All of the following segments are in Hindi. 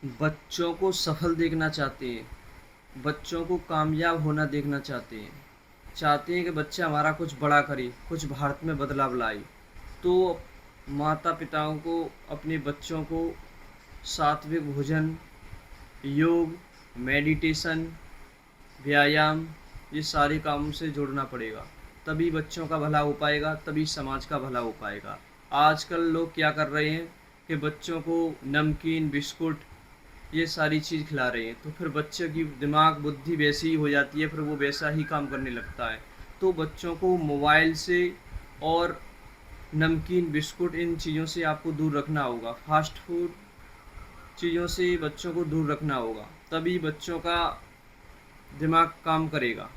बच्चों को सफल देखना चाहते हैं, बच्चों को कामयाब होना देखना चाहते हैं कि बच्चा हमारा कुछ बड़ा करे, कुछ भारत में बदलाव लाए। तो माता पिताओं को अपने बच्चों को सात्विक भोजन, योग, मेडिटेशन, व्यायाम, ये सारे कामों से जोड़ना पड़ेगा। तभी बच्चों का भला हो पाएगा, तभी समाज का भला हो पाएगा। आजकल लोग क्या कर रहे हैं कि बच्चों को नमकीन, बिस्कुट, ये सारी चीज़ खिला रहे हैं, तो फिर बच्चे की दिमाग बुद्धि वैसी ही हो जाती है, फिर वो वैसा ही काम करने लगता है। तो बच्चों को मोबाइल से और नमकीन, बिस्कुट, इन चीज़ों से आपको दूर रखना होगा। फास्ट फूड चीज़ों से बच्चों को दूर रखना होगा, तभी बच्चों का दिमाग काम करेगा।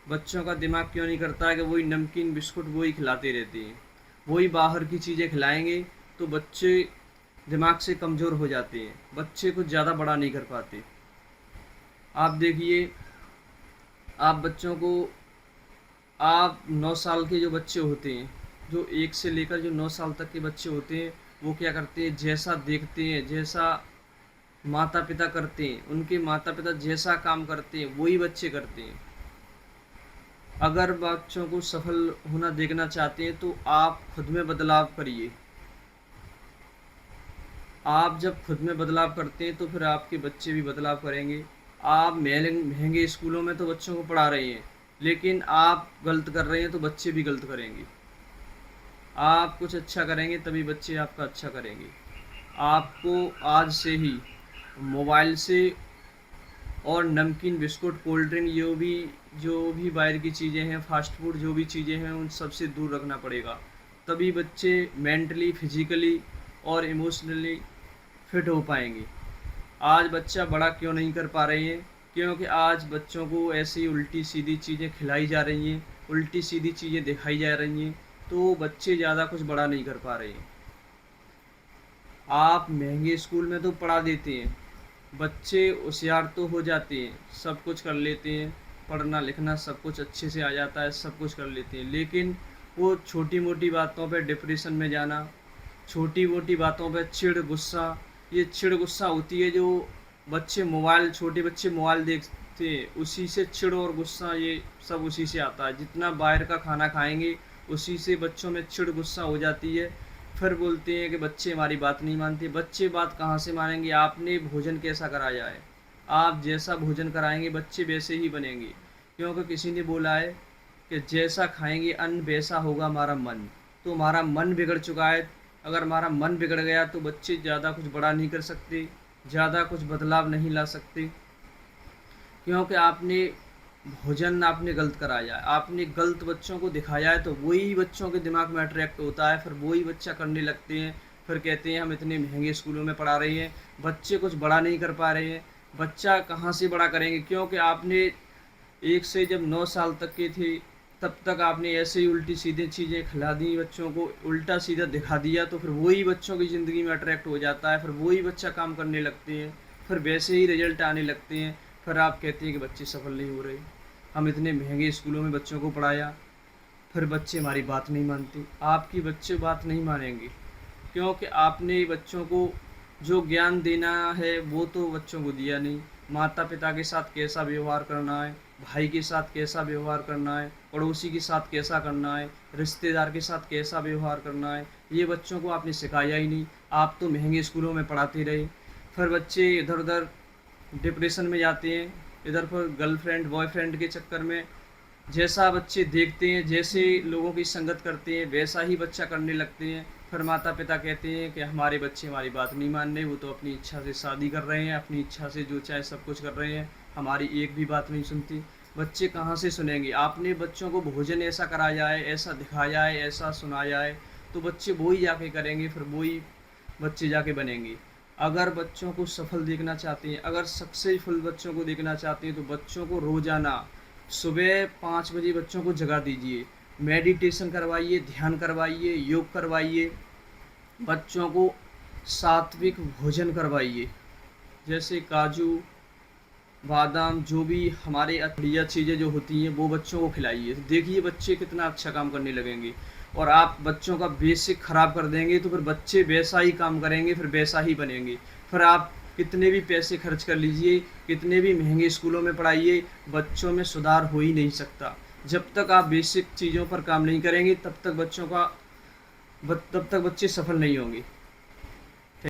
बच्चों का दिमाग क्यों नहीं करता है कि वही नमकीन, बिस्कुट वही खिलाते रहते हैं, वही बाहर की चीज़ें खिलाएंगे, तो बच्चे दिमाग से कमज़ोर हो जाते हैं, बच्चे कुछ ज़्यादा बड़ा नहीं कर पाते। आप देखिए, आप बच्चों को, आप 9 साल के जो बच्चे होते हैं, जो 1 से लेकर जो 9 साल तक के बच्चे होते हैं, वो क्या करते हैं, जैसा देखते हैं, जैसा माता पिता करते हैं, उनके माता पिता जैसा काम करते हैं वही बच्चे करते हैं। अगर बच्चों को सफल होना देखना चाहते हैं तो आप खुद में बदलाव करिए। आप जब खुद में बदलाव करते हैं तो फिर आपके बच्चे भी बदलाव करेंगे। आप महंगे महंगे स्कूलों में तो बच्चों को पढ़ा रहे हैं, लेकिन आप गलत कर रहे हैं तो बच्चे भी गलत करेंगे। आप कुछ अच्छा करेंगे तभी बच्चे आपका अच्छा करेंगे। आपको आज से ही मोबाइल से और नमकीन, बिस्कुट, कोल्ड ड्रिंक, जो भी बाहर की चीज़ें हैं, फास्ट फूड जो भी चीज़ें हैं, उन सब से दूर रखना पड़ेगा। तभी बच्चे मेंटली, फिजिकली और इमोशनली फिट हो पाएंगे। आज बच्चा बड़ा क्यों नहीं कर पा रहे हैं? क्योंकि आज बच्चों को ऐसी उल्टी सीधी चीज़ें खिलाई जा रही हैं, उल्टी सीधी चीज़ें दिखाई जा रही हैं, तो बच्चे ज़्यादा कुछ बड़ा नहीं कर पा रहे हैं। आप महंगे स्कूल में तो पढ़ा देते हैं, बच्चे होशियार तो हो जाते हैं, सब कुछ कर लेते हैं, पढ़ना लिखना सब कुछ अच्छे से आ जाता है, सब कुछ कर लेते हैं, लेकिन वो छोटी मोटी बातों पे डिप्रेशन में जाना, छोटी मोटी बातों पे चिढ़ गुस्सा, ये चिढ़ गुस्सा होती है जो छोटे बच्चे मोबाइल देखते हैं, उसी से चिढ़ और गुस्सा ये सब उसी से आता है। जितना बाहर का खाना खाएंगे उसी से बच्चों में चिढ़ गुस्सा हो जाती है। फिर बोलते हैं कि बच्चे हमारी बात नहीं मानते। बच्चे बात कहाँ से मानेंगे? आपने भोजन कैसा कराया है, आप जैसा भोजन कराएंगे बच्चे वैसे ही बनेंगे। क्योंकि किसी ने बोला है कि जैसा खाएंगे अन्न वैसा होगा हमारा मन। तो हमारा मन बिगड़ चुका है। अगर हमारा मन बिगड़ गया तो बच्चे ज़्यादा कुछ बड़ा नहीं कर सकते, ज़्यादा कुछ बदलाव नहीं ला सकते। क्योंकि आपने गलत कराया है, आपने गलत बच्चों को दिखाया है, तो वही बच्चों के दिमाग में अट्रैक्ट होता है, फिर वही बच्चा करने लगते हैं। फिर कहते हैं हम इतने महंगे स्कूलों में पढ़ा रहे हैं, बच्चे कुछ बड़ा नहीं कर पा रहे हैं। बच्चा कहाँ से बड़ा करेंगे? क्योंकि आपने 1 से जब 9 साल तक के थे तब तक आपने ऐसे ही उल्टी सीधी चीज़ें खिला दी, बच्चों को उल्टा सीधा दिखा दिया, तो फिर वही बच्चों की ज़िंदगी में अट्रैक्ट हो जाता है, फिर वही बच्चा काम करने लगते हैं, फिर वैसे ही रिजल्ट आने लगते हैं। फिर आप कहते हैं कि बच्चे सफल नहीं हो रहे, हम इतने महंगे स्कूलों में बच्चों को पढ़ाया, फिर बच्चे हमारी बात नहीं मानते। आपकी बच्चे बात नहीं मानेंगे, क्योंकि आपने बच्चों को जो ज्ञान देना है वो तो बच्चों को दिया नहीं। माता पिता के साथ कैसा व्यवहार करना है, भाई के साथ कैसा व्यवहार करना है, पड़ोसी के साथ कैसा करना है, रिश्तेदार के साथ कैसा व्यवहार करना है, ये बच्चों को आपने सिखाया ही नहीं। आप तो महंगे स्कूलों में पढ़ाते रहे, फिर बच्चे इधर उधर डिप्रेशन में जाते हैं, इधर पर गर्लफ्रेंड बॉयफ्रेंड के चक्कर में। जैसा बच्चे देखते हैं, जैसे लोगों की संगत करते हैं, वैसा ही बच्चा करने लगते हैं। फिर माता पिता कहते हैं कि हमारे बच्चे हमारी बात नहीं मान रहे, वो तो अपनी इच्छा से शादी कर रहे हैं, अपनी इच्छा से जो चाहे सब कुछ कर रहे हैं, हमारी एक भी बात नहीं सुनती। बच्चे कहाँ से सुनेंगे? आपने बच्चों को भोजन ऐसा कराया है, ऐसा दिखाया है, ऐसा सुनाया है, तो बच्चे वो ही जाके करेंगे, फिर वो ही बच्चे जाके बनेंगे। अगर बच्चों को सफल देखना चाहते हैं, अगर सक्सेसफुल बच्चों को देखना चाहते हैं, तो बच्चों को रोज़ाना सुबह 5 बजे बच्चों को जगा दीजिए, मेडिटेशन करवाइए, ध्यान करवाइए, योग करवाइए, बच्चों को सात्विक भोजन करवाइए, जैसे काजू, बादाम, जो भी हमारे बढ़िया चीज़ें जो होती हैं वो बच्चों को खिलाइए। देखिए बच्चे कितना अच्छा काम करने लगेंगे। और आप बच्चों का बेसिक ख़राब कर देंगे तो फिर बच्चे वैसा ही काम करेंगे, फिर वैसा ही बनेंगे। फिर आप कितने भी पैसे खर्च कर लीजिए, कितने भी महंगे स्कूलों में पढ़ाइए, बच्चों में सुधार हो ही नहीं सकता। जब तक आप बेसिक चीज़ों पर काम नहीं करेंगे तब तक बच्चे सफल नहीं होंगे।